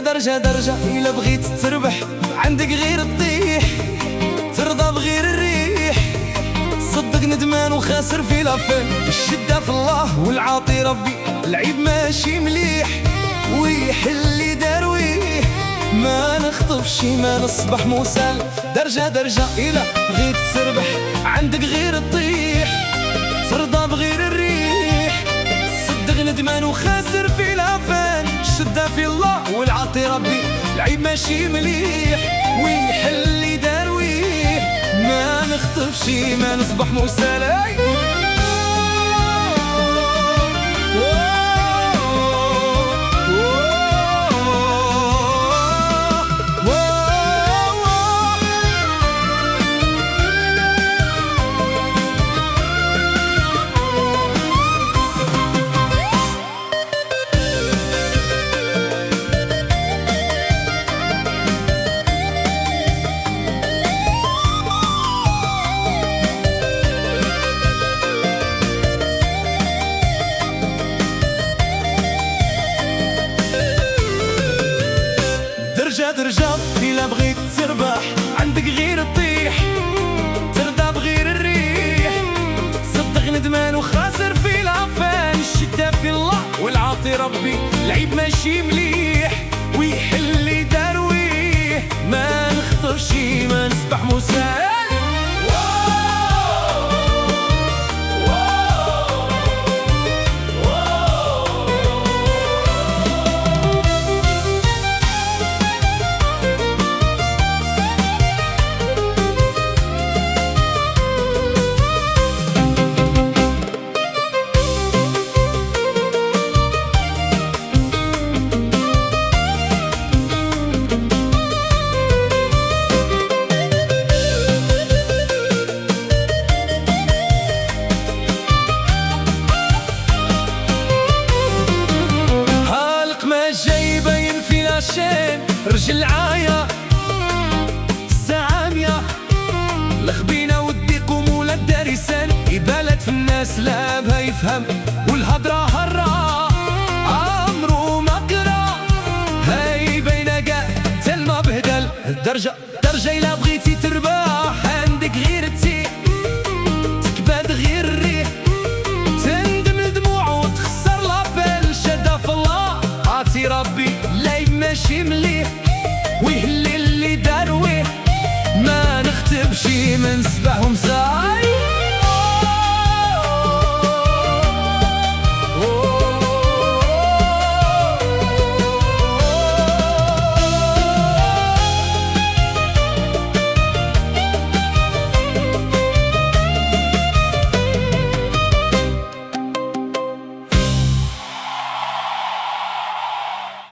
درجة درجة إلا بغيت تربح عندك غير تطيح، ترضى بغير الريح. صدق ندمان وخاسر في لافين، الشدة في الله والعاطي ربي، العيب ماشي مليح ويحل دارويه. ما نخطفش ما نصبح موسال، درجة درجة إلا بغيت تربح عندك غير تطيح، ترضى بغير الريح. صدق ندمان وخاسر في لافين، الشدة في الله والعاطي ربي، العيب ماشي مليح ويحل دارويه. ما نخطفش ما نصبح موسال. درجة درجة إلا بغيت تربح عندك غير تطيح، ترضى بغير الريح. صدق ندمان وخاسر في العفان، الشدة في الله والعاطي ربي، العيب ماشي مليح ويحل دارويه. ما نخطفش ما نصبح موسال. رجل عايا السعامية الخبينة والديقوم ولا الدارسان، يبالت في الناس لا بها يفهم والهضرة هرا عمرو مقرا. هاي بينا قاع تلما بهدل، درجة درجة إلا بغيتي تربح عندك غير تسيح، تكباد غير الريح، تندم الدموع وتخسر لابال. شدة في الله عاطي ربي، العيب ماشي مليح ويهلي اللي دارويه. ما نختبش ما نسبحهم